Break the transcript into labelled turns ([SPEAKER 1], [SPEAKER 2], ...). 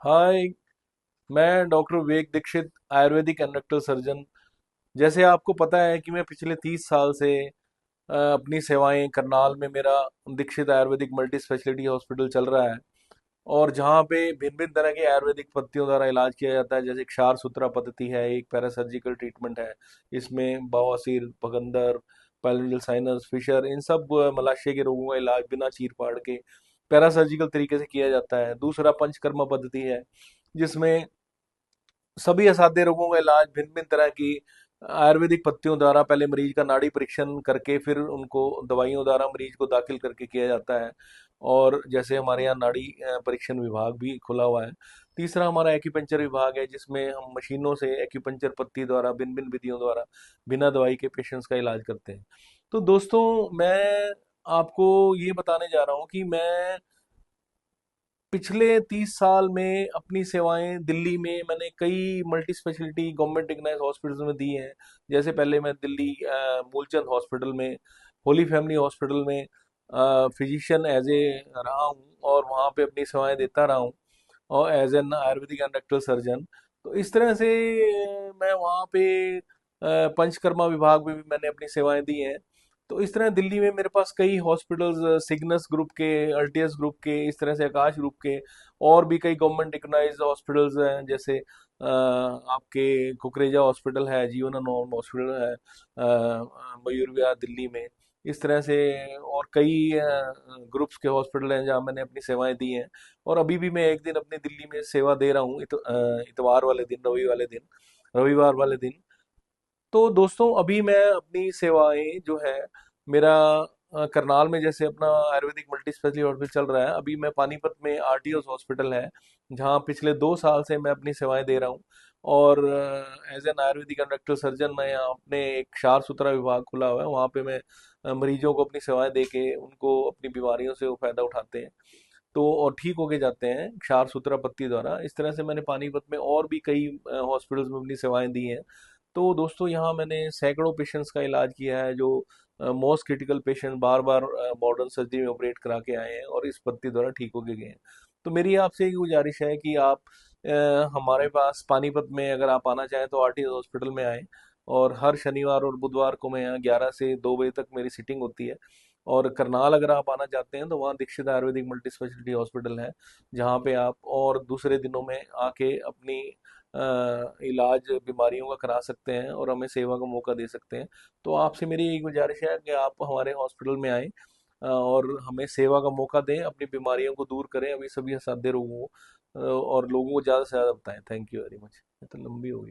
[SPEAKER 1] हाय। मैं doctor Vivek Dikshit, Ayurvedic and rectal surgeon. जैसे आपको पता है कि मैं पिछले 30 साल से अपनी सेवाएं करनाल में मेरा Dikshit Ayurvedic multi speciality hospital चल रहा है। और जहाँ पे भिन्न भिन्न तरह के आयुर्वेदिक पद्धतियों द्वारा इलाज किया जाता है, जैसे क्षार सूत्रा पद्धति है, एक पैरासर्जिकल ट्रीटमेंट है। इसमें बवासीर, भगंदर, पैलेंडियल साइनस, फिशर, इन सब मलाशय के रोगों का इलाज बिना चीर फाड़ के पैरासर्जिकल तरीके से किया जाता है। दूसरा पंचकर्मा पद्धति है, जिसमें सभी असाध्य रोगों का इलाज भिन्न भिन्न तरह की आयुर्वेदिक पत्तियों द्वारा पहले मरीज का नाड़ी परीक्षण करके फिर उनको दवाइयों द्वारा मरीज को दाखिल करके किया जाता है। और जैसे हमारे यहाँ नाड़ी परीक्षण विभाग भी खुला हुआ है। तीसरा हमारा एक्यूपंक्चर विभाग है, जिसमें हम मशीनों से एक्यूपंक्चर पत्ती द्वारा भिन्न भिन्न विधियों द्वारा बिना दवाई के पेशेंट्स का इलाज करते हैं। तो दोस्तों, मैं आपको ये बताने जा रहा हूँ कि मैं पिछले 30 साल में अपनी सेवाएं दिल्ली में मैंने कई multi speciality government recognise hospitals में दी हैं। जैसे पहले मैं दिल्ली मूलचंद हॉस्पिटल में, होली फैमिली हॉस्पिटल में फिजिशियन एज ए रहा हूँ और वहाँ पे अपनी सेवाएं देता रहा हूँ, और as an Ayurvedic and rectal surgeon. तो इस तरह से मैं वहाँ पे पंचकर्मा विभाग में भी मैंने अपनी सेवाएं दी हैं। तो इस तरह दिल्ली में मेरे पास कई हॉस्पिटल्स, सिग्नस ग्रुप के, अल्टियस ग्रुप के, इस तरह से आकाश ग्रुप के और भी कई गवर्नमेंट रिकग्नाइज हॉस्पिटल्स हैं। जैसे आपके कुकरेजा हॉस्पिटल है, जीवन एंड हॉस्पिटल है, मयूर विहार दिल्ली में। इस तरह से और कई ग्रुप्स के हॉस्पिटल हैं जहाँ मैंने अपनी सेवाएं दी हैं। और अभी भी मैं एक दिन अपनी दिल्ली में सेवा दे रहा हूँ, इतवार वाले दिन, रविवार वाले दिन। तो दोस्तों, अभी मैं अपनी सेवाएं जो है, मेरा करनाल में जैसे अपना आयुर्वेदिक मल्टी स्पेशलिटी हॉस्पिटल चल रहा है, अभी मैं पानीपत में आरटीओ हॉस्पिटल है, जहाँ पिछले 2 साल से मैं अपनी सेवाएं दे रहा हूँ। और as an Ayurvedic and rectal surgeon मैं यहाँ अपने एक क्षार सूत्रा विभाग खुला हुआ है, वहाँ पे मैं मरीजों को अपनी सेवाएं दे के उनको अपनी बीमारियों से वो फायदा उठाते हैं, तो और ठीक होके जाते हैं क्षार सूत्रा पत्ती द्वारा। इस तरह से मैंने पानीपत में और भी कई हॉस्पिटल्स में अपनी सेवाएं दी हैं। तो दोस्तों, यहाँ मैंने सैकड़ों पेशेंट्स का इलाज किया है, जो मोस्ट क्रिटिकल पेशेंट बार बार मॉडर्न सर्जरी में ऑपरेट करा के आए हैं और इस पत्ती द्वारा ठीक होके गए हैं। तो मेरी आपसे एक गुजारिश है कि आप हमारे पास पानीपत में अगर आप आना चाहें तो आरटी हॉस्पिटल में आएँ। और हर शनिवार और बुधवार को मैं यहाँ 11 से 2 बजे तक मेरी सिटिंग होती है। और करनाल अगर आप आना चाहते हैं तो वहाँ Dikshit Ayurvedic multi speciality hospital है, जहाँ पे आप और दूसरे दिनों में आके अपनी इलाज बीमारियों का करा सकते हैं और हमें सेवा का मौका दे सकते हैं। तो आपसे मेरी एक गुजारिश है कि आप हमारे हॉस्पिटल में आएँ और हमें सेवा का मौका दें, अपनी बीमारियों को दूर करें, अभी सभी असाध्य रोगों को, और लोगों को ज़्यादा से ज़्यादा बताएं। Thank you very much. ये तो लंबी हो गई।